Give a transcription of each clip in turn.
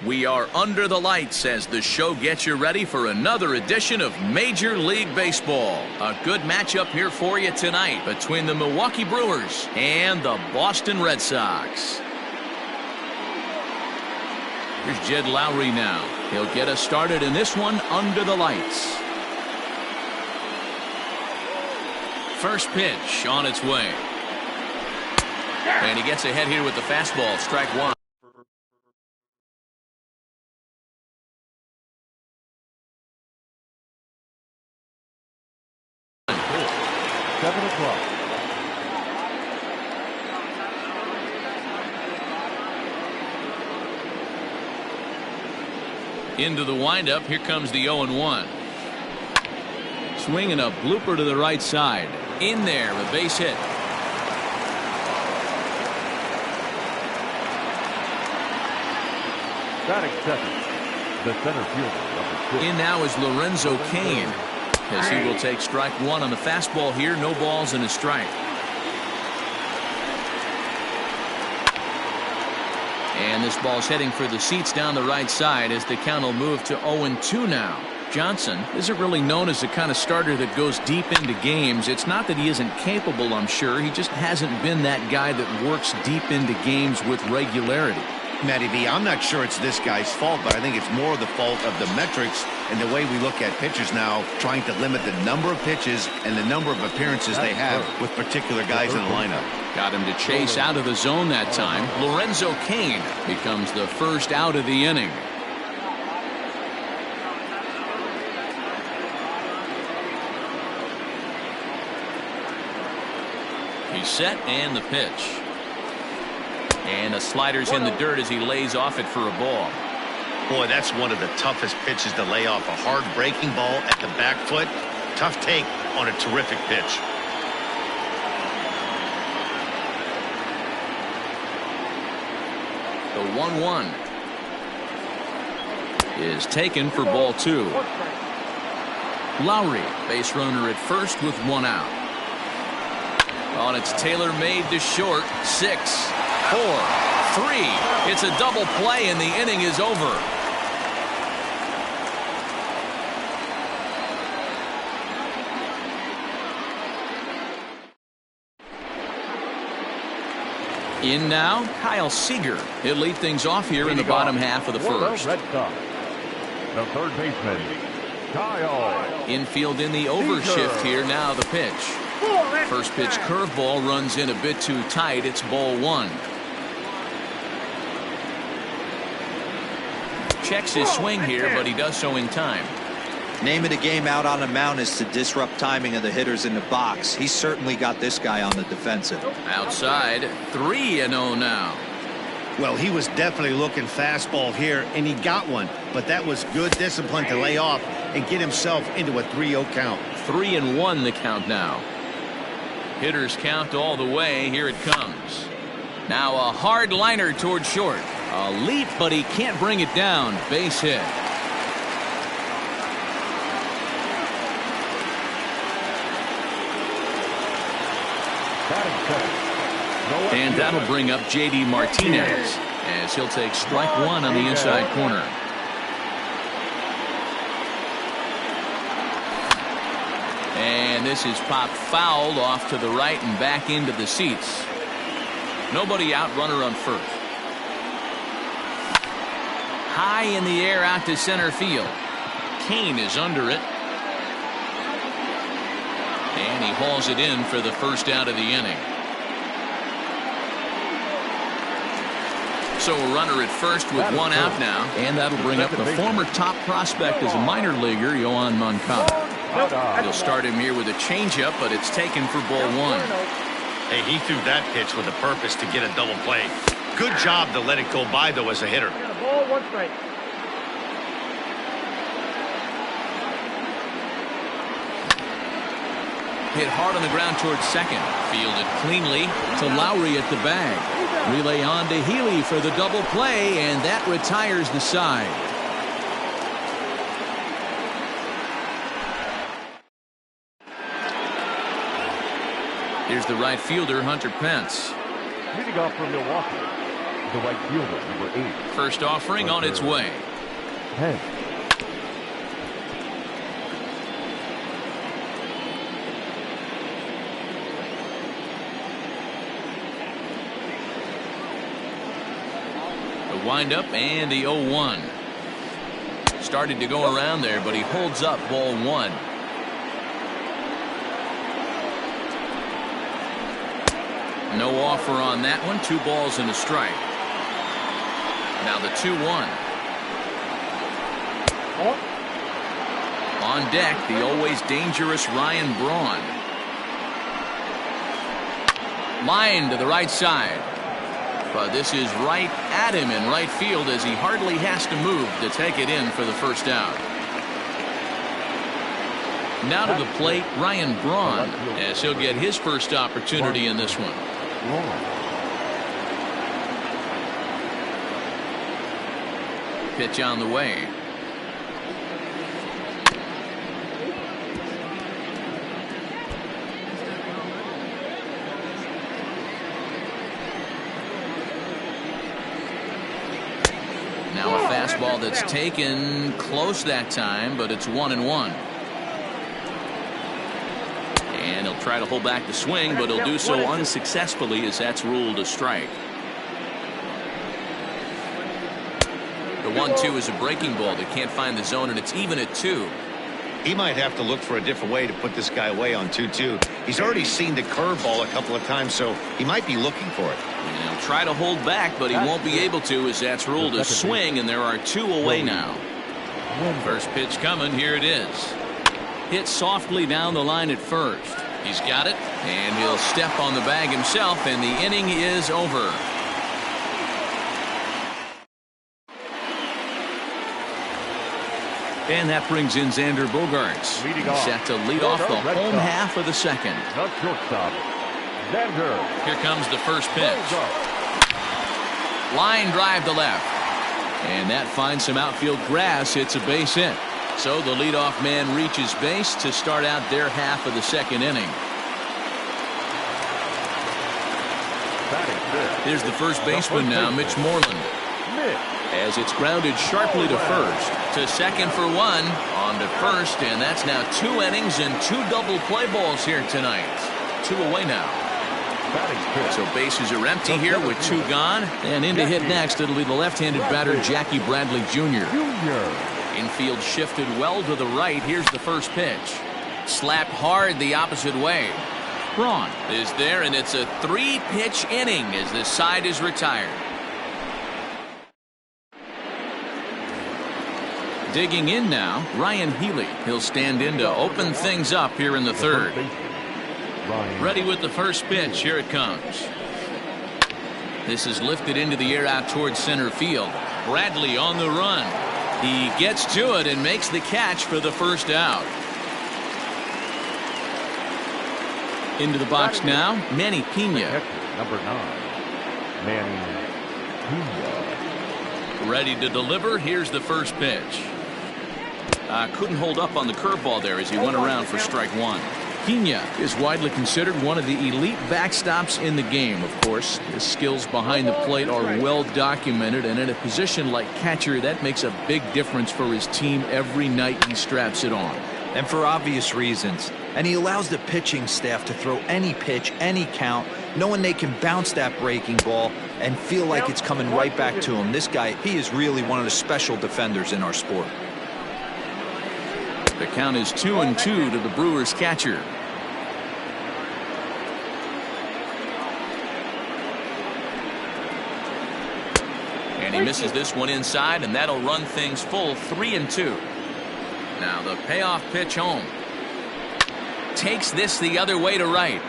We are under the lights as the show gets you ready for another edition of Major League Baseball. A good matchup here for you tonight between the Milwaukee Brewers and the Boston Red Sox. Here's Jed Lowrie now. He'll get us started in this one under the lights. First pitch on its way. And he gets ahead here with the fastball. Strike one. Into the windup, here comes the 0-1. Swinging a blooper to the right side. In there, a base hit. Batting second, the center fielder, number 6. In now is Lorenzo Cain, as he will take strike one on the fastball here. No balls and a strike. And this ball's heading for the seats down the right side as the count will move to 0-2 now. Johnson isn't really known as the kind of starter that goes deep into games. It's not that he isn't capable, I'm sure. He just hasn't been that guy that works deep into games with regularity. Matty V, I'm not sure it's this guy's fault, but I think it's more the fault of the metrics and the way we look at pitchers now, trying to limit the number of pitches and the number of appearances they have with particular guys in the lineup. Got him to chase out of the zone that time. Lorenzo Cain becomes the first out of the inning. He's set and the pitch. And the slider's in the dirt as he lays off it for a ball. Boy, that's one of the toughest pitches to lay off. A hard breaking ball at the back foot. Tough take on a terrific pitch. The 1-1 is taken for ball two. Lowrie, base runner at first with one out. Oh, and it's tailor-made to short. 6, 4, 3. It's a double play and the inning is over. In now, Kyle Seager. He'll lead things off here in the bottom half of the first. Red Sox. The third baseman, Kyle. Infield in the overshift here. Now the pitch. First pitch curveball runs in a bit too tight. It's ball one. Checks his swing here, but he does so in time. Name of the game out on the mound is to disrupt timing of the hitters in the box. He's certainly got this guy on the defensive. Outside, 3-0 now. Well, he was definitely looking fastball here, and he got one. But that was good discipline to lay off and get himself into a 3-0 count. 3-1 the count now. Hitters count all the way. Here it comes. Now a hard liner toward short. A leap, but he can't bring it down. Base hit. And that'll bring up J.D. Martinez as he'll take strike one on the inside corner. And this is popped foul off to the right and back into the seats. Nobody out, runner on first. High in the air out to center field. Cain is under it. And he hauls it in for the first out of the inning. So a runner at first with one out now. And that'll bring up the former top prospect as a minor leaguer, Yoan Moncada. He'll start him here with a changeup, but it's taken for ball one. Hey, he threw that pitch with a purpose to get a double play. Good job to let it go by, though, as a hitter. Ball, 1 strike. Hit hard on the ground towards second. Fielded cleanly to Lowrie at the bag. Relay on to Healy for the double play, and that retires the side. Here's the right fielder, Hunter Pence. Leading off for Milwaukee, the right fielder, number 8. First offering on its way. 10. The windup and the 0-1. Started to go around there, but he holds up ball 1. No offer on that one. 2 balls and a strike. Now the 2-1. On deck, the always dangerous Ryan Braun. Line to the right side. But this is right at him in right field as he hardly has to move to take it in for the first out. Now to the plate, Ryan Braun, as he'll get his first opportunity in this one. Pitch on the way. Now a fastball that's taken close that time, but it's 1-1. And he'll try to hold back the swing, but he'll do so unsuccessfully as that's ruled a strike. The 1-2 is a breaking ball that can't find the zone, and it's even at 2. He might have to look for a different way to put this guy away on 2-2. He's already seen the curveball a couple of times, so he might be looking for it. And he'll try to hold back, but he won't be able to as that's ruled a swing, and there are 2 away now. First pitch coming. Here it is. Hit softly down the line at first. He's got it, and he'll step on the bag himself, and the inning is over. And that brings in Xander Bogaerts. Set to lead off the home half of the second. The shortstop, Xander. Here comes the first pitch. Line drive to left. And that finds some outfield grass. It's a base hit. So the leadoff man reaches base to start out their half of the second inning. Here's the first baseman now, Mitch Moreland. As it's grounded sharply to first. To second for 1. On to first, and that's now 2 innings and 2 double play balls here tonight. 2 away now. So bases are empty here with 2 gone. And in to hit next, it'll be the left-handed batter Jackie Bradley Jr. Infield shifted well to the right. Here's the first pitch. Slapped hard the opposite way. Braun is there, and it's a 3-pitch inning as this side is retired. Digging in now, Ryan Healy. He'll stand in to open things up here in the third. Ready with the first pitch. Here it comes. This is lifted into the air out towards center field. Bradley on the run. He gets to it and makes the catch for the first out. Into the box now, Manny Pena. Number 9, Manny Pena. Ready to deliver. Here's the first pitch. Couldn't hold up on the curveball there as he went around for strike 1. Pena is widely considered one of the elite backstops in the game. Of course, his skills behind the plate are well documented, and in a position like catcher, that makes a big difference for his team every night he straps it on. And for obvious reasons. And he allows the pitching staff to throw any pitch, any count, knowing they can bounce that breaking ball and feel like it's coming right back to him. This guy, he is really one of the special defenders in our sport. The count is 2-2 to the Brewers catcher. And he misses this one inside, and that'll run things full 3-2. Now the payoff pitch home. Takes this the other way to right.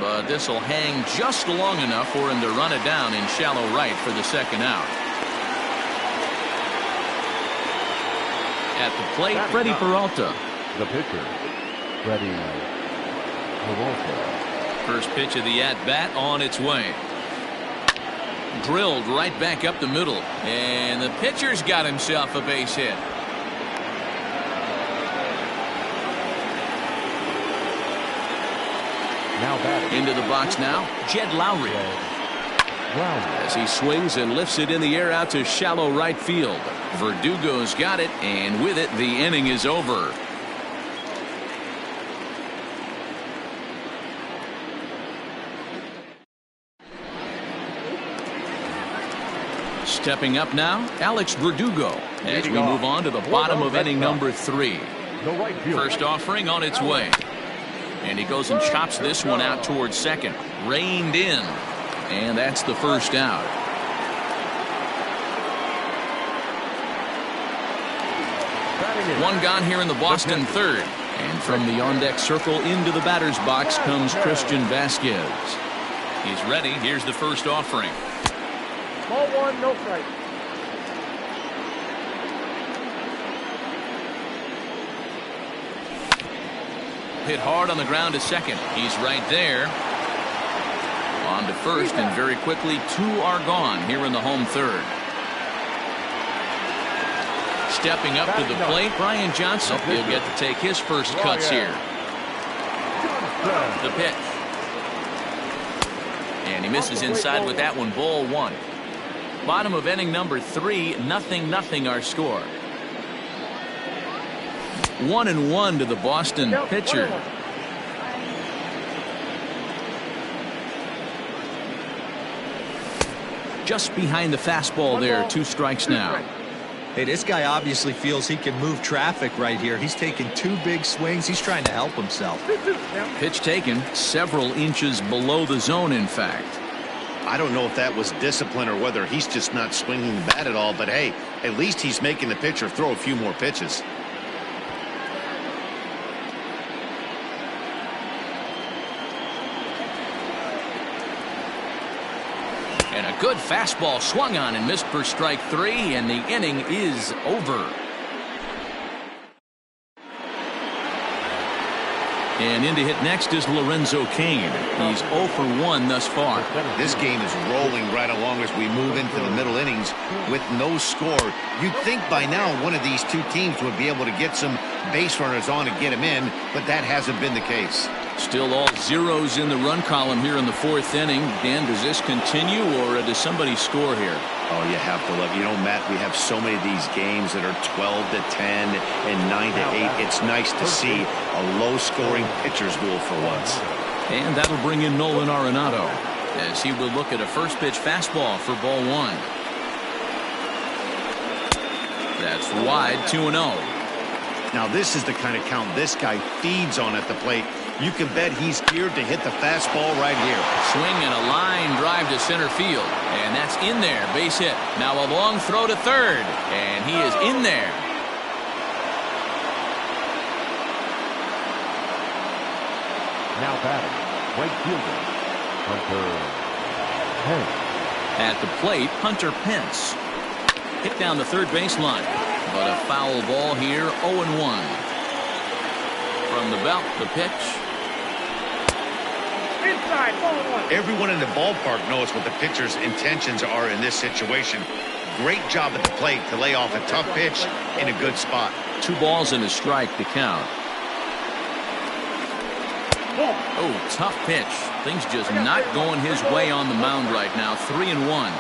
But this will hang just long enough for him to run it down in shallow right for the second out. At the plate, Freddie Peralta. The pitcher, Freddie Peralta. First pitch of the at-bat on its way. Drilled right back up the middle. And the pitcher's got himself a base hit. Now batting. Into the box now, Jed Lowry. Grounder. As he swings and lifts it in the air out to shallow right field. Verdugo's got it, and with it, the inning is over. Stepping up now, Alex Verdugo, as we move on to the bottom of inning number 3. The right fielder. First offering on its way. And he goes and chops this one out towards second. Reined in. And that's the first out. One gone here in the Boston third. And from the on-deck circle into the batter's box comes Christian Vasquez. He's ready. Here's the first offering. Ball 1, no strike. Hit hard on the ground to second. He's right there. On to first, and very quickly 2 are gone here in the home third. Stepping up to the plate, Brian Johnson. He'll get to take his first cuts here. The pitch. And he misses inside with that one. Ball 1. Bottom of inning number 3, 0-0 our score. 1-1 to the Boston pitcher. Just behind the fastball there, 2 strikes now. Hey, this guy obviously feels he can move traffic right here. He's taking 2 big swings. He's trying to help himself. Pitch taken several inches below the zone, in fact. I don't know if that was discipline or whether he's just not swinging the bat at all, but hey, at least he's making the pitcher throw a few more pitches. And a good fastball swung on and missed for strike 3, and the inning is over. And in to hit next is Lorenzo Cain. He's 0 for 1 thus far. This game is rolling right along as we move into the middle innings with no score. You'd think by now one of these 2 teams would be able to get some base runners on and get them in, but that hasn't been the case. Still all zeros in the run column here in the 4th inning. Dan, does this continue, or does somebody score here? Oh, you have to love, Matt, we have so many of these games that are 12-10 and 9-8. It's nice to see a low-scoring pitcher's duel for once. And that'll bring in Nolan Arenado as he will look at a first pitch fastball for ball 1. That's wide, 2-0. Now this is the kind of count this guy feeds on at the plate. You can bet he's geared to hit the fastball right here. Swing and a line drive to center field. And that's in there. Base hit. Now a long throw to third. And he is in there. Now batting, right fielder, Hunter Pence. At the plate, Hunter Pence. Hit down the third baseline. But a foul ball here, 0-1. From the belt, the pitch. Inside, ball 1. Everyone in the ballpark knows what the pitcher's intentions are in this situation. Great job at the plate to lay off a tough pitch in a good spot. 2 balls and a strike to count. Oh, tough pitch. Things just not going his way on the mound right now. 3-1.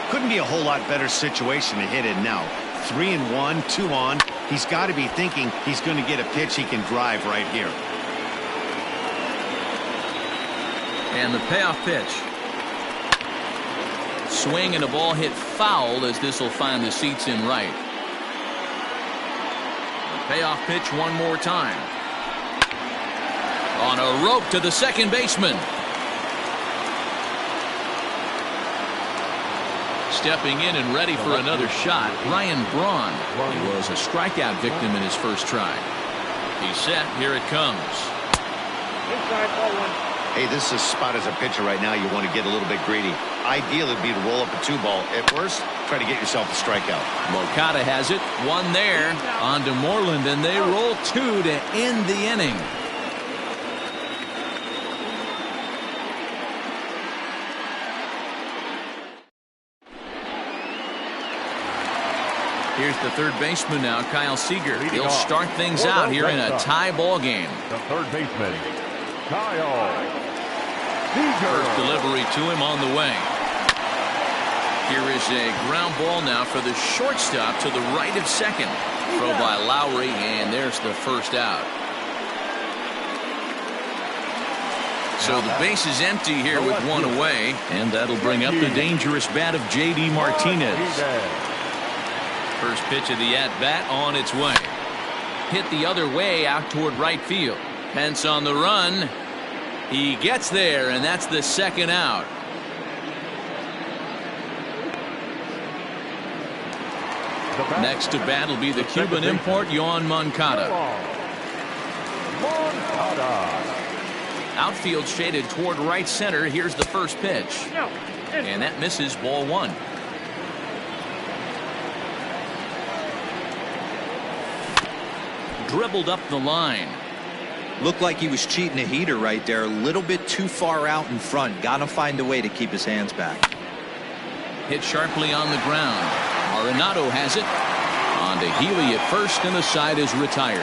Couldn't be a whole lot better situation to hit in now. 3-1, 2 on. He's got to be thinking he's going to get a pitch he can drive right here. And the payoff pitch. Swing and a ball hit foul as this will find the seats in right. The payoff pitch one more time. On a rope to the second baseman. Stepping in and ready for another shot, Ryan Braun. He was a strikeout victim in his first try. He's set. Here it comes. Inside, ball 1. Hey, this is a spot as a pitcher right now you want to get a little bit greedy. Ideal would be to roll up a 2-ball. At worst, try to get yourself a strikeout. Moncada has it. 1 there. On to Moreland, and they roll 2 to end the inning. Here's the third baseman now, Kyle Seager. He'll start things out here in a tie ball game. The third baseman, Kyle Seager. First delivery to him on the way. Here is a ground ball now for the shortstop to the right of second. Throw by Lowry, and there's the first out. So the base is empty here with one away, and that'll bring up the dangerous bat of J.D. Martinez. First pitch of the at-bat on its way. Hit the other way out toward right field. Pence on the run. He gets there, and that's the second out. Next to bat will be the Cuban import, Yoan Moncada. Outfield shaded toward right center. Here's the first pitch. And that misses, ball one. Dribbled up the line. Looked like he was cheating a heater right there. A little bit too far out in front. Got to find a way to keep his hands back. Hit sharply on the ground. Arenado has it. On to Healy at first, and the side is retired.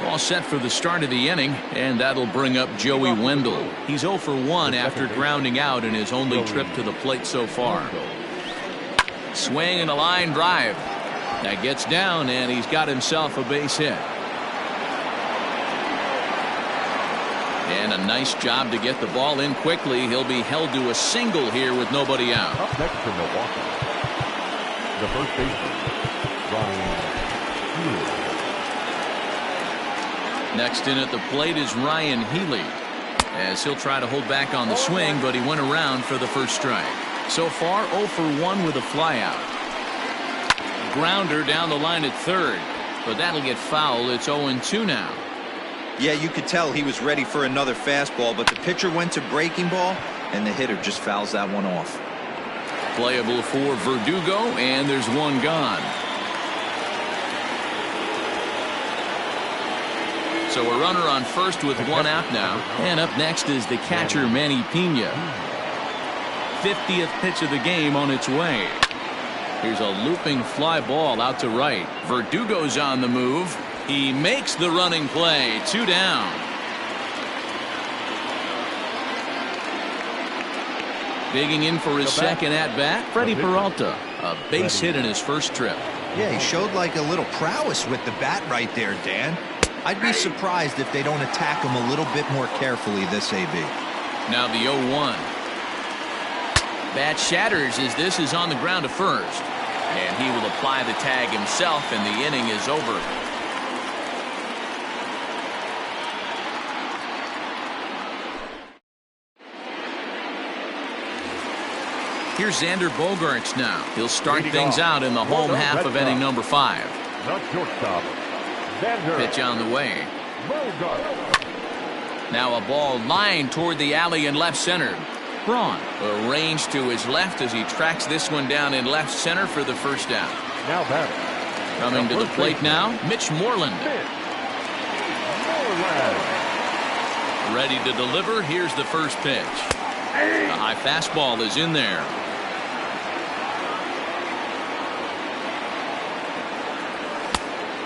All set for the start of the inning, and that'll bring up Joey Wendle. He's 0 for 1 after grounding out in his only trip to the plate so far. Swing and a line drive. That gets down, and he's got himself a base hit. And a nice job to get the ball in quickly. He'll be held to a single here with nobody out. Up next for Milwaukee, the first baseman, Ryan Healy. Next in at the plate is Ryan Healy, as he'll try to hold back on the swing, but he went around for the first strike. So far 0 for 1 with a flyout. Grounder down the line at third, but that'll get foul. It's 0-2 now. Yeah, you could tell he was ready for another fastball, but the pitcher went to breaking ball, and the hitter just fouls that one off. Playable for Verdugo, and there's one gone. So a runner on first with one out now. And up next is the catcher, Manny Pena. 50th pitch of the game on its way. Here's a looping fly ball out to right. Verdugo's on the move. He makes the running play. 2 down. Digging in for his second at-bat, Freddie Peralta. A base hit in his first trip. Yeah, he showed like a little prowess with the bat right there, Dan. I'd be surprised if they don't attack him a little bit more carefully this AB. Now the 0-1. Bat shatters as this is on the ground to first. And he will apply the tag himself, and the inning is over. Here's Xander Bogaerts now. He'll start things out in the home half of inning number 5. The shortstop, Xander. Pitch on the way. Bogaerts. Now a ball lined toward the alley in left center. Braun arranged to his left as he tracks this one down in left center for the first down. Now batting. Coming to the plate now, Mitch Moreland. Ready to deliver. Here's the first pitch. The high fastball is in there.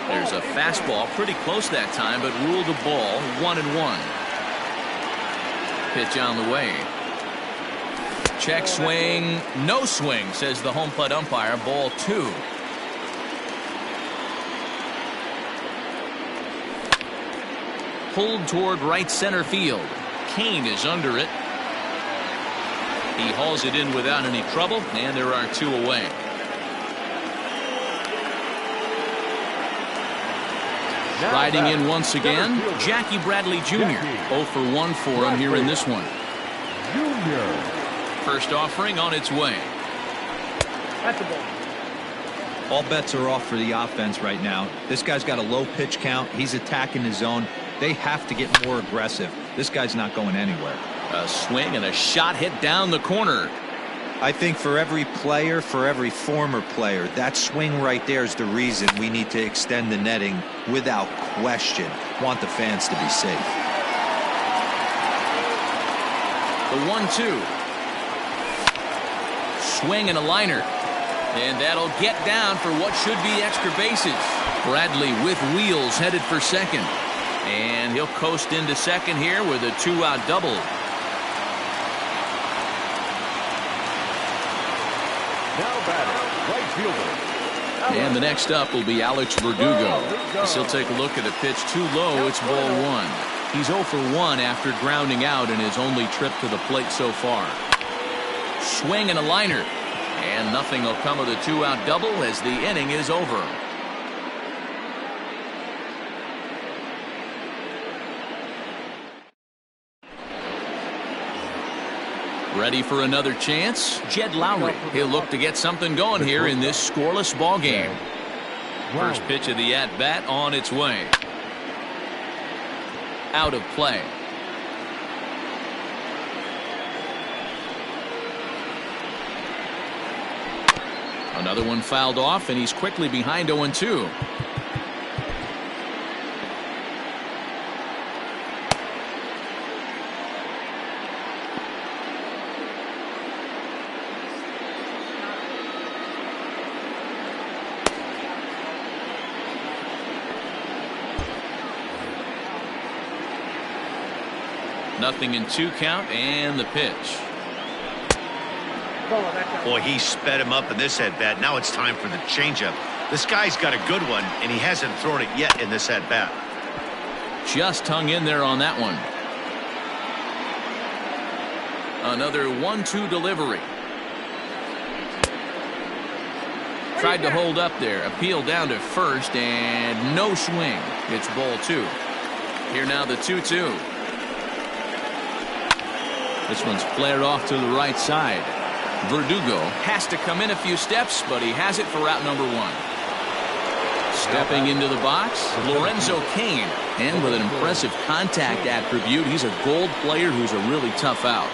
There's a fastball pretty close that time, but ruled a ball. 1-1. Pitch on the way. Check swing. No swing, says the home plate umpire. Ball 2. Pulled toward right center field. Kane is under it. He hauls it in without any trouble, and there are 2 away. Riding in once again, Jackie Bradley Jr. 0 for 1 for him here in this one. First offering on its way. That's a ball. All bets are off for the offense right now. This guy's got a low pitch count. He's attacking his zone. They have to get more aggressive. This guy's not going anywhere. A swing and a shot hit down the corner. I think for every player, for every former player, that swing right there is the reason we need to extend the netting without question. Want the fans to be safe. The 1-2. Swing and a liner. And that'll get down for what should be extra bases. Bradley with wheels headed for second. And he'll coast into second here with a 2-out double. Now batting, right fielder. And the next up will be Alex Verdugo. As he'll take a look at a pitch too low. It's ball one. He's 0 for 1 after grounding out in his only trip to the plate so far. Swing and a liner. And nothing will come of the 2-out double as the inning is over. Ready for another chance? Jed Lowry. He'll look to get something going here in this scoreless ball game. First pitch of the at-bat on its way. Out of play. Another one fouled off, and he's quickly behind 0-2. Nothing in 2 count, and the pitch. Boy, he sped him up in this at-bat. Now it's time for the changeup. This guy's got a good one, and he hasn't thrown it yet in this at-bat. Just hung in there on that one. Another 1-2 delivery. Tried to hold up there. Appeal down to first, and no swing. It's ball 2. Here now the 2-2. This one's flared off to the right side. Verdugo has to come in a few steps, but he has it for out number 1. Stepping into the box, Lorenzo Cain. And with an impressive contact attribute, he's a gold player who's a really tough out.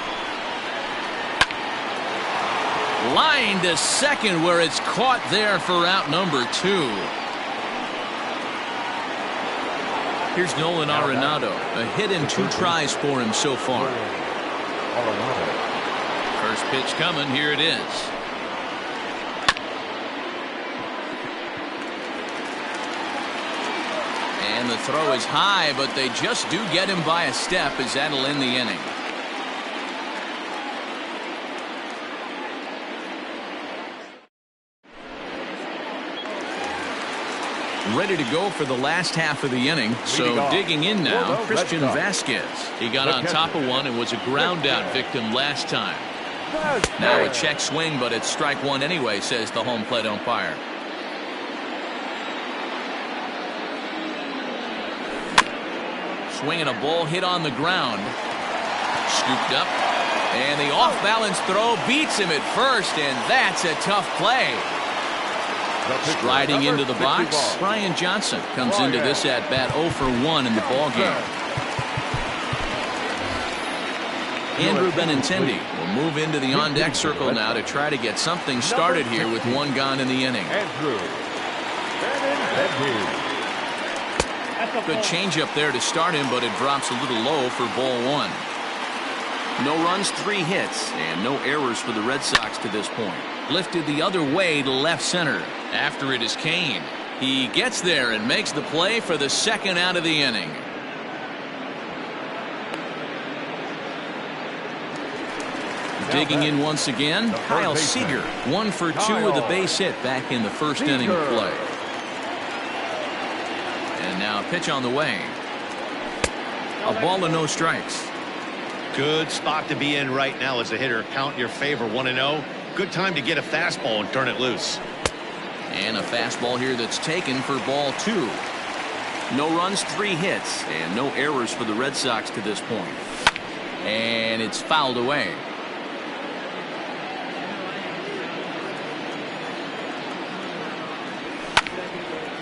Line to second where it's caught there for out number 2. Here's Nolan Arenado. A hit in 2 tries for him so far. First pitch coming. Here it is. And the throw is high, but they just do get him by a step as that'll end the inning. Ready to go for the last half of the inning. So digging in now, Christian Vasquez. He got on top of one and was a ground out victim last time. Now a check swing, but it's strike 1 anyway, says the home plate umpire. Swinging a ball hit on the ground. Scooped up. And the off-balance throw beats him at first, and that's a tough play. Striding into the box, Brian Johnson comes into this at-bat 0 for 1 in the ball game. Andrew Benintendi will move into the on-deck circle now to try to get something started here with 1 gone in the inning. Good changeup there to start him, but it drops a little low for ball 1. No runs, 3 hits, and no errors for the Red Sox to this point. Lifted the other way to left center. After it is Cain. He gets there and makes the play for the second out of the inning. Digging in once again, Kyle Seager. 1 for 2 with a base hit back in the first inning of play. And now a pitch on the way. A ball and no strikes. Good spot to be in right now as a hitter. Count in your favor, 1-0. Good time to get a fastball and turn it loose. And a fastball here that's taken for ball 2. No runs, 3 hits, and no errors for the Red Sox to this point. And it's fouled away.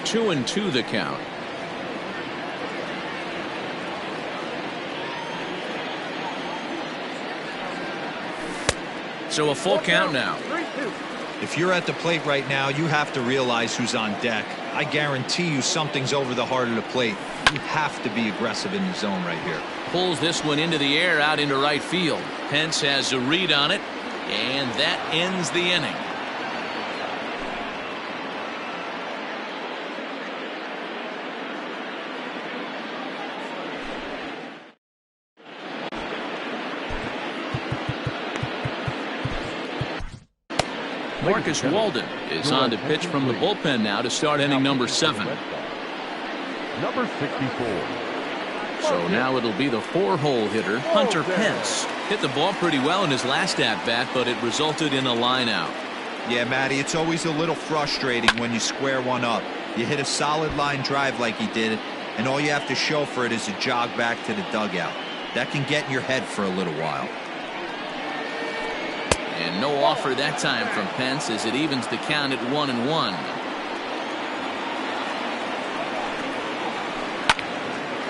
Two and 2 the count. So a full count now. If you're at the plate right now, you have to realize who's on deck. I guarantee you something's over the heart of the plate. You have to be aggressive in the zone right here. Pulls this one into the air out into right field. Pence has a read on it, and that ends the inning. Marcus Walden is on to pitch from the bullpen now to start inning number 7. Number 64. So now it'll be the 4-hole hitter, Hunter Pence. Hit the ball pretty well in his last at-bat, but it resulted in a line-out. Yeah, Matty, it's always a little frustrating when you square one up. You hit a solid line drive like he did, and all you have to show for it is a jog back to the dugout. That can get in your head for a little while. And no offer that time from Pence as it evens the count at 1-1.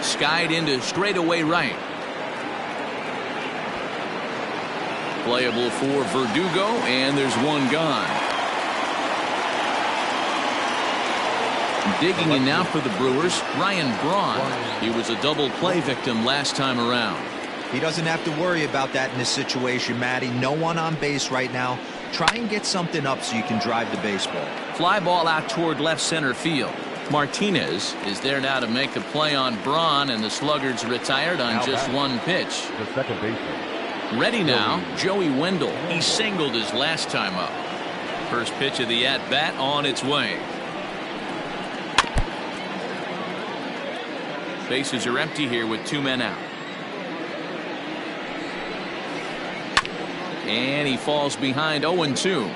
Skied into straightaway right. Playable for Verdugo, and there's one gone. Digging in now for the Brewers, Ryan Braun. He was a double play victim last time around. He doesn't have to worry about that in this situation, Matty. No one on base right now. Try and get something up so you can drive the baseball. Fly ball out toward left center field. Martinez is there now to make the play on Braun, and the Sluggards retired on just one pitch. The second baseman. Ready now, Joey Wendell. He singled his last time up. First pitch of the at-bat on its way. Bases are empty here with 2 men out. And he falls behind 0-2.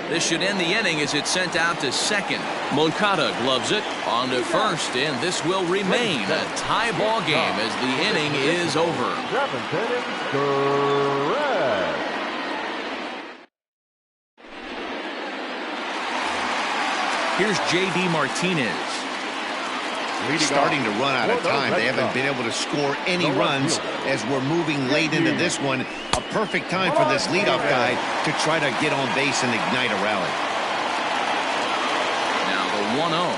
This should end the inning as it's sent out to second. Moncada gloves it on to first, and this will remain a tie ball game as the inning is over. 7th inning, correct. Here's J.D. Martinez. Starting to run out of time. They haven't been able to score any runs as we're moving late into this one. A perfect time for this leadoff guy to try to get on base and ignite a rally. Now the 1-0.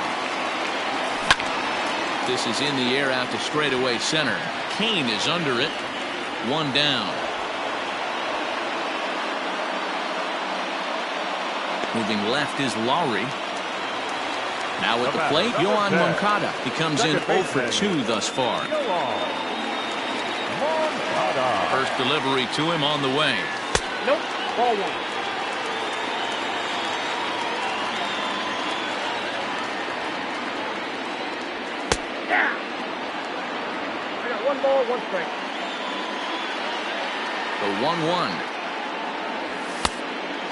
This is in the air out to straightaway center. Kane is under it. 1 down. Moving left is Lowry. Now at the plate, Yoan Moncada. He comes in 0 for 2 thus far. First delivery to him on the way. Nope. Ball 1. Yeah. I got 1 ball, 1 strike. The 1-1.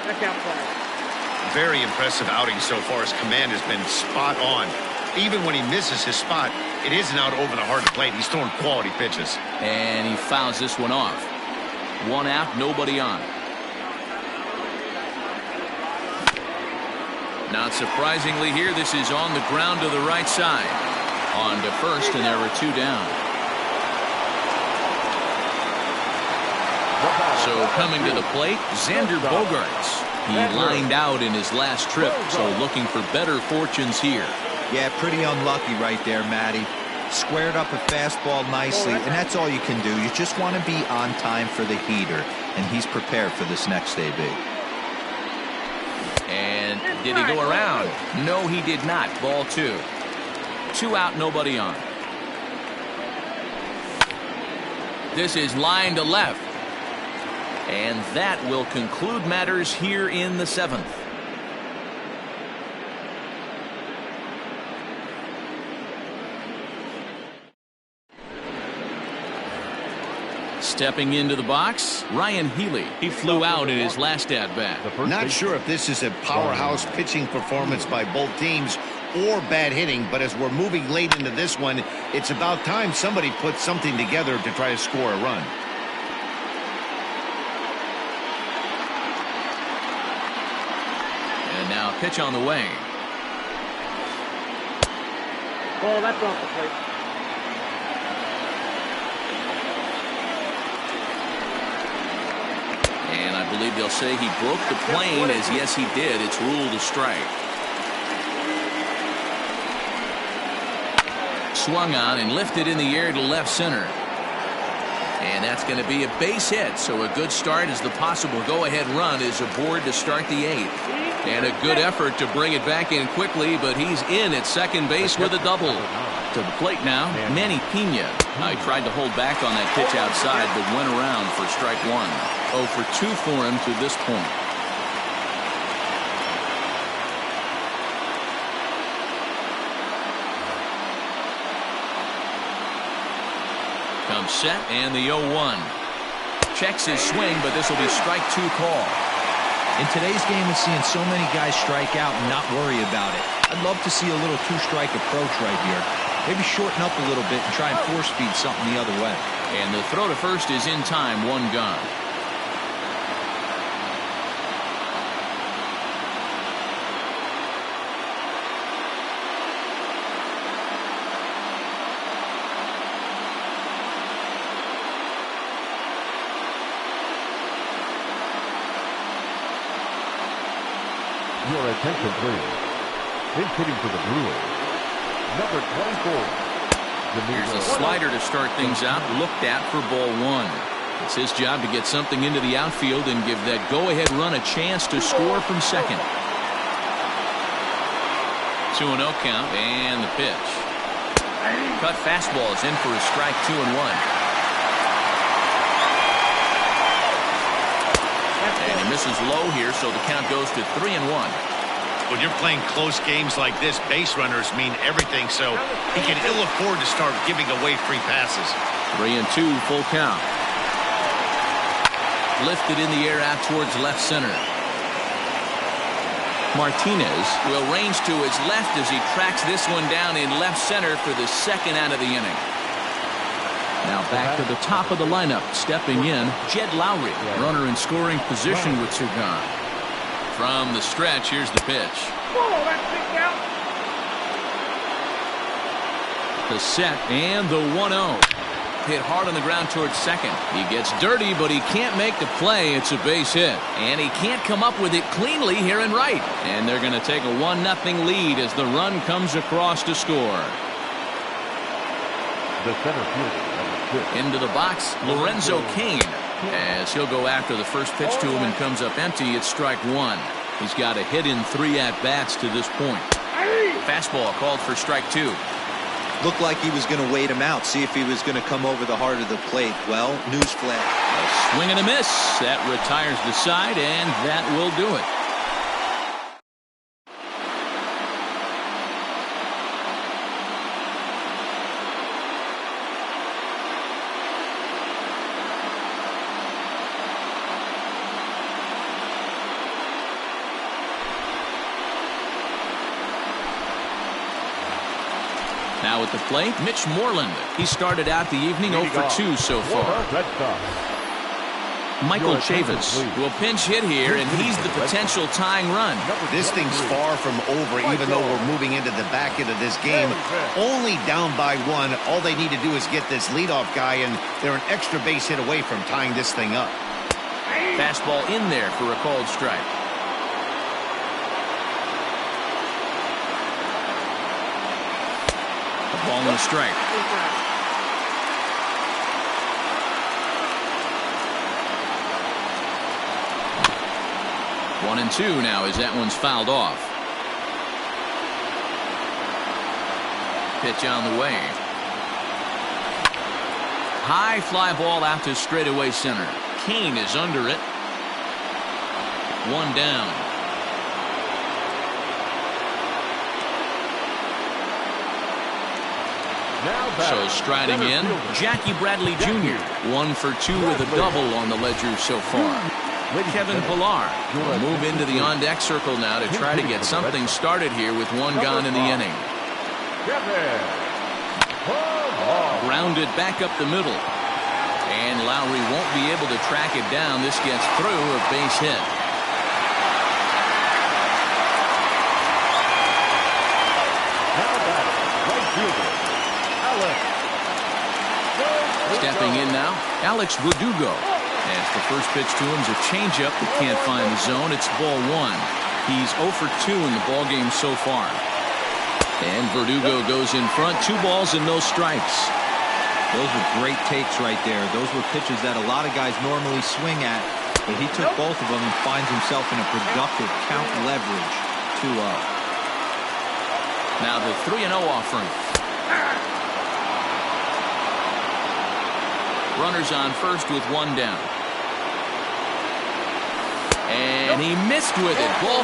That's outside. Very impressive outing so far. His command has been spot on. Even when he misses his spot, it isn't out over the hard plate. He's throwing quality pitches. And he fouls this one off. 1 out, nobody on. Not surprisingly here, this is on the ground to the right side. On to first, and there were 2 down. So coming to the plate, Xander Bogaerts. He lined out in his last trip, so looking for better fortunes here. Yeah, pretty unlucky right there, Matty. Squared up a fastball nicely, and that's all you can do. You just want to be on time for the heater, and he's prepared for this next AB. And did he go around? No, he did not. Ball 2. 2 out, nobody on. This is line to left. And that will conclude matters here in the 7th. Stepping into the box, Ryan Healy. He flew out in his last at-bat. Not sure if this is a powerhouse pitching performance by both teams or bad hitting, but as we're moving late into this one, it's about time somebody puts something together to try to score a run. And now pitch on the way. Ball, that's off the plate. And I believe they'll say he broke the plane, as yes he did. It's ruled a strike. Swung on and lifted in the air to left center. And that's going to be a base hit. So a good start as the possible go-ahead run is aboard to start the 8th. And a good effort to bring it back in quickly, but he's in at second base with a double. To the plate now, Manny Pena. I tried to hold back on that pitch outside, but went around for strike 1. 0 for 2 for him to this point. Comes set and the 0-1. Checks his swing, but this will be strike 2 call. In today's game, we're seeing so many guys strike out and not worry about it. I'd love to see a little 2-strike approach right here. Maybe shorten up a little bit and try and force feed something the other way. And the throw to first is in time, 1 gone. Your attention, please. Hitting for the Brewers, number 24. Here's a slider to start things out, looked at for ball 1. It's his job to get something into the outfield and give that go-ahead run a chance to score from second. 2-0 count and the pitch. Cut fastball is in for a strike, 2-1. And he misses low here, so the count goes to 3-1. When you're playing close games like this, base runners mean everything, so he can ill afford to start giving away free passes. 3-2, full count. Lifted in the air out towards left center. Martinez will range to his left as he tracks this one down in left center for the second out of the inning. Now back to the top of the lineup, stepping in, Jed Lowry, runner in scoring position with 2 gone. From the stretch, here's the pitch. The set and the 1-0. Hit hard on the ground towards second. He gets dirty, but he can't make the play. It's a base hit. And he can't come up with it cleanly here in right. And they're going to take a 1-0 lead as the run comes across to score. The center fielder. Into the box, Lorenzo Cain. As he'll go after the first pitch to him and comes up empty, it's strike 1. He's got a hit in 3 at-bats to this point. Fastball called for strike 2. Looked like he was going to wait him out, see if he was going to come over the heart of the plate. Well, newsflash. A swing and a miss. That retires the side, and that will do it. Now at the plate, Mitch Moreland. He started out the evening 0 for 2 so far. Michael Chavis will pinch hit here, and he's the potential tying run. This thing's far from over, even though we're moving into the back end of this game. Only down by 1. All they need to do is get this leadoff guy, and they're an extra base hit away from tying this thing up. Fastball in there for a called strike. Ball and a strike. One and 2 now as that one's fouled off. Pitch on the way. High fly ball out to straightaway center. Cain is under it. 1 down. So striding in, Jackie Bradley Jr. 1 for 2 with a double on the ledger so far. Kevin Pillar will move into the on-deck circle now to try to get something started here with 1 gone in the inning. Grounded back up the middle. And Lowry won't be able to track it down. This gets through, a base hit. Stepping in now, Alex Verdugo. As the first pitch to him is a changeup that can't find the zone. It's ball 1. He's 0 for 2 in the ball game so far. And Verdugo goes in front. 2 balls and no strikes. Those were great takes right there. Those were pitches that a lot of guys normally swing at, but he took both of them and finds himself in a productive count leverage 2-0. Now the 3-0 offering. Runners on first with one down. And he missed with it. Ball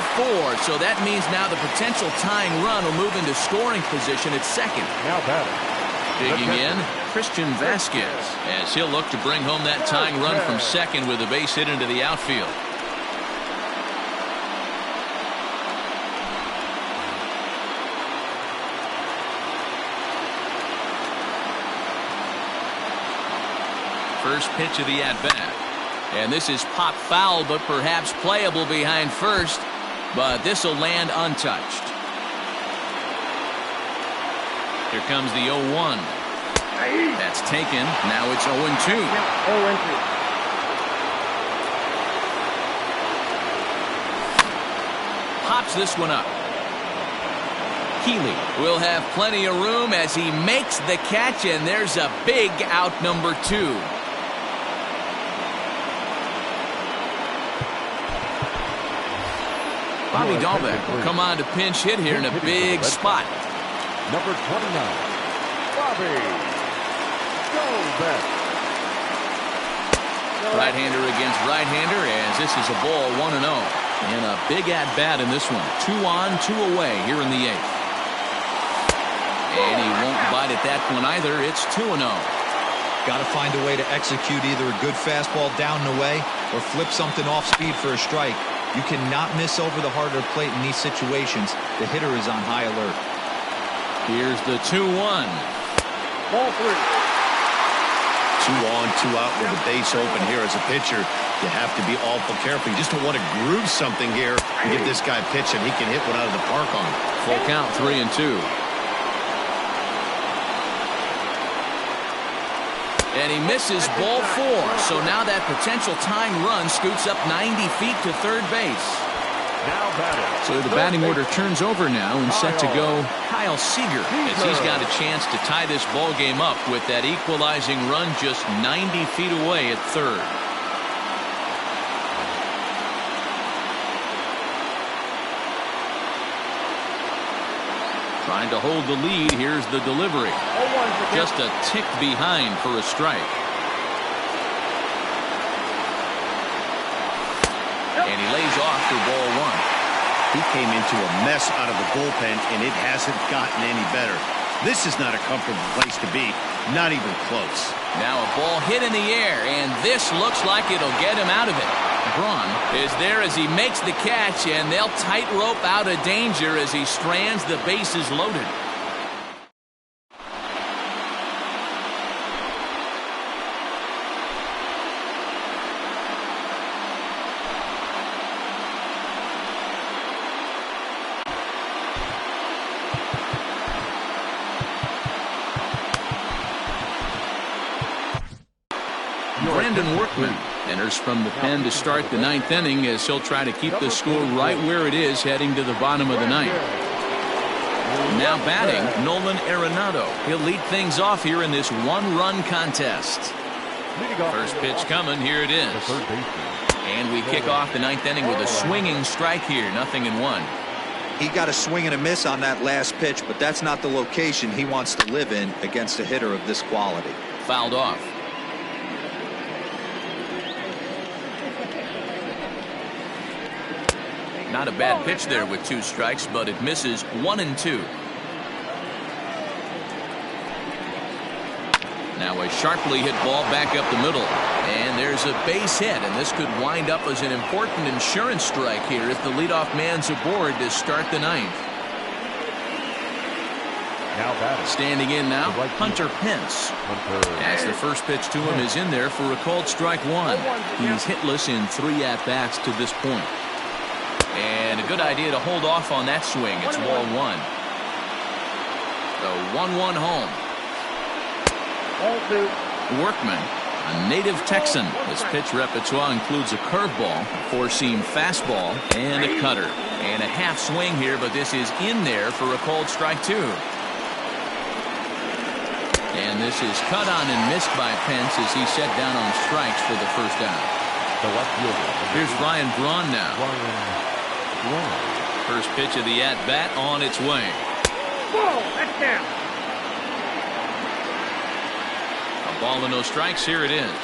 4. So that means now the potential tying run will move into scoring position at second. Now batting. Digging in, Christian Vasquez, as he'll look to bring home that tying run from second with a base hit into the outfield. First pitch of the at-bat. And this is pop foul, but perhaps playable behind first. But this will land untouched. Here comes the 0-1. That's taken. Now it's 0-2. 0-2. Pops this one up. Healy will have plenty of room as he makes the catch, and there's a big out number 2. Bobby Dahlbeck will come on to pinch hit here in a big spot. Number 29, Bobby Dahlbeck. Right-hander against right-hander, as this is a ball 1-0. And a big at-bat in this one. 2 on, 2 away here in the 8th. And he won't bite at that one either. It's 2-0. Got to find a way to execute either a good fastball down and away or flip something off speed for a strike. You cannot miss over the heart of the plate in these situations. The hitter is on high alert. Here's the 2-1. Ball 3. 2 on, 2 out with the base open here as a pitcher. You have to be awful careful. You just don't want to groove something here and give this guy a pitch and he can hit one out of the park on him. Full count, 3-2. And he misses ball 4. So now that potential tying run scoots up 90 feet to third base. Now batting. So the batting order turns over now and set to go Kyle Seager, as he's got a chance to tie this ball game up with that equalizing run just 90 feet away at third. Trying to hold the lead. Here's the delivery. Just a tick behind for a strike. And he lays off for ball 1. He came into a mess out of the bullpen, and it hasn't gotten any better. This is not a comfortable place to be. Not even close. Now a ball hit in the air, and this looks like it'll get him out of it. Braun is there as he makes the catch, and they'll tightrope out of danger as he strands the bases loaded. Brandon Workman enters from the pen to start the 9th inning, as he'll try to keep the score right where it is heading to the bottom of the 9th. Now batting, Nolan Arenado. He'll lead things off here in this one-run contest. First pitch coming. Here it is. And we kick off the 9th inning with a swinging strike here. 0-1. He got a swing and a miss on that last pitch, but that's not the location he wants to live in against a hitter of this quality. Fouled off. Not a bad pitch there with 2 strikes, but it misses 1-2. Now a sharply hit ball back up the middle. And there's a base hit, and this could wind up as an important insurance strike here if the leadoff man's aboard to start the 9th. Now batting. Standing in now, Hunter Pence. As the first pitch to him is in there for a called strike 1. He's hitless in 3 at-bats to this point. And a good idea to hold off on that swing. It's ball 1. The 1-1 home. Ball 2. Workman, a native Texan. His pitch repertoire includes a curveball, a 4-seam fastball, and a cutter. And a half swing here, but this is in there for a called strike 2. And this is cut on and missed by Pence as he set down on strikes for the first down. The left fielder. Here's Ryan Braun now. Ryan Braun. First pitch of the at-bat on its way. Ball, that's down. A ball and no strikes. Here it is.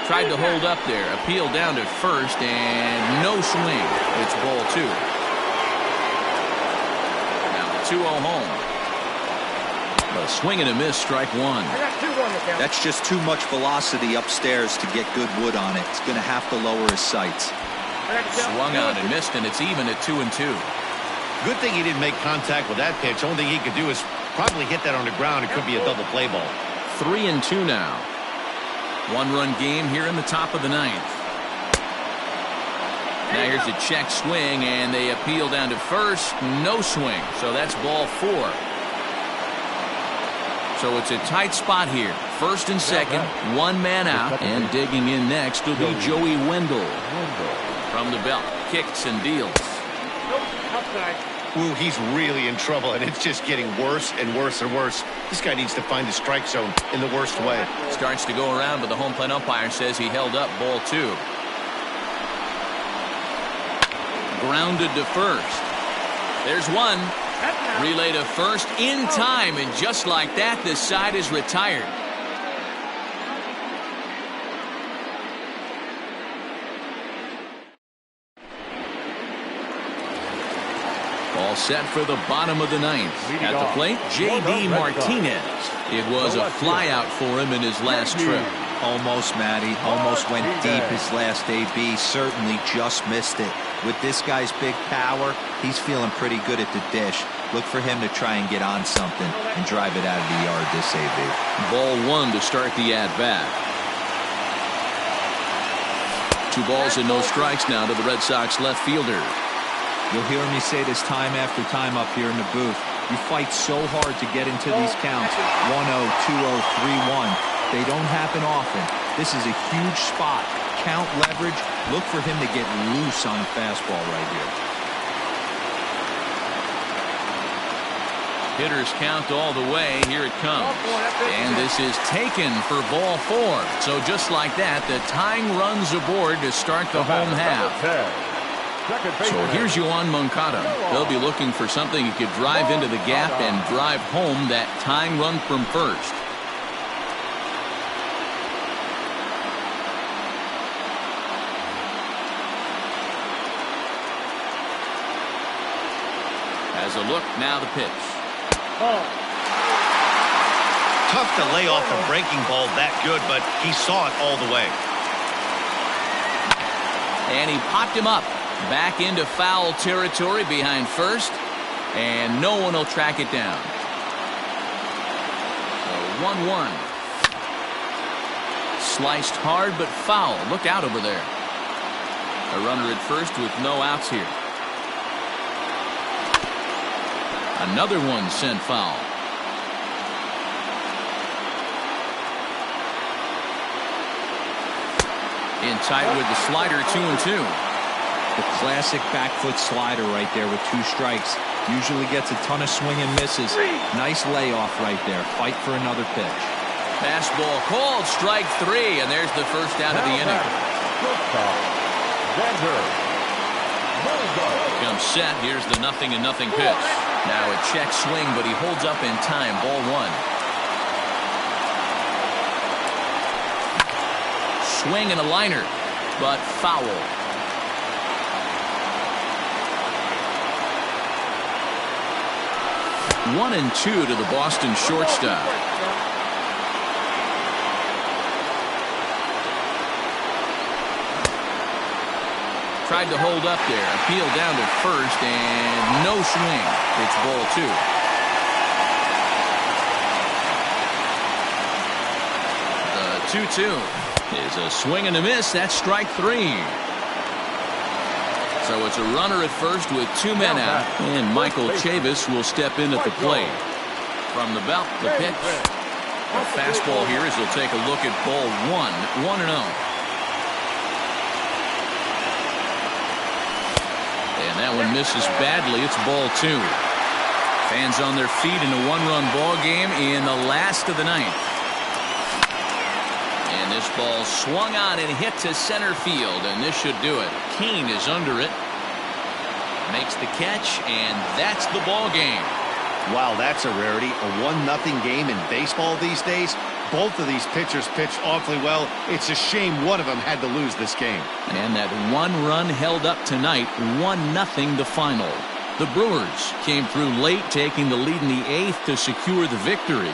Tried to hold up there. Appeal down to first and no swing. It's ball 2. Now the 2-0 home. A swing and a miss, strike 1. I got 2-1 to count. That's just too much velocity upstairs to get good wood on it. It's going to have to lower his sights. Swung on and missed, and it's even at 2-2. Good thing he didn't make contact with that pitch. Only thing he could do is probably hit that on the ground. It could be a double play ball. 3-2 now. 1-run game here in the top of the 9th. Now here's a check swing, and they appeal down to first. No swing, so that's ball 4. So it's a tight spot here. First and second, one man out, and digging in next will be Joey Wendell. From the belt, kicks and deals. Nope, outside. Ooh, he's really in trouble, and it's just getting worse and worse and worse. This guy needs to find the strike zone in the worst way. Starts to go around, but the home plate umpire says he held up ball 2. Grounded to first. There's one. Relay to first in time, and just like that, this side is retired. All set for the bottom of the 9th. At the plate, J.D. Martinez. It was a flyout for him in his last trip. Almost, Matty. Almost went deep his last AB. Certainly just missed it. With this guy's big power, he's feeling pretty good at the dish. Look for him to try and get on something and drive it out of the yard this AB. Ball 1 to start the at-bat. 2 balls and no strikes now to the Red Sox left fielder. You'll hear me say this time after time up here in the booth. You fight so hard to get into these counts. 1-0, 2-0, 3-1. They don't happen often. This is a huge spot. Count leverage. Look for him to get loose on a fastball right here. Hitters count all the way. Here it comes. And this is taken for ball 4. So just like that, the tying runs aboard to start the home half. So here's Yoan Moncada. They'll be looking for something he could drive into the gap and drive home that tying run from first. As a look, now the pitch. Tough to lay off a breaking ball that good, but he saw it all the way. And he popped him up. Back into foul territory behind first, and no one will track it down. So 1-1. Sliced hard but foul. Look out over there. A runner at first with no outs here. Another one sent foul. In tight with the slider, 2-2. The classic back foot slider right there with 2 strikes. Usually gets a ton of swing and misses. Nice layoff right there. Fight for another pitch. Fastball called, strike 3, and there's the first out of the inning. Comes set. Here's the 0-0 pitch. Now a check swing, but he holds up in time. Ball 1. Swing and a liner, but foul. 1-2 to the Boston shortstop. Tried to hold up there. Appeal down to first, and no swing. It's ball 2. The 2-2 is a swing and a miss. That's strike 3. So it's a runner at first with 2 men out, and Michael Chavis will step in at the plate. From the belt, the pitch. A fastball here as he'll take a look at ball 1, 1-0. And that one misses badly. It's ball 2. Fans on their feet in a one-run ball game in the last of the ninth. And this ball swung on and hit to center field, and this should do it. Kane is under it. Makes the catch, and that's the ball game. Wow, that's a rarity. A 1-0 game in baseball these days. Both of these pitchers pitched awfully well. It's a shame one of them had to lose this game. And that one run held up tonight, 1-0 the final. The Brewers came through late, taking the lead in the 8th to secure the victory.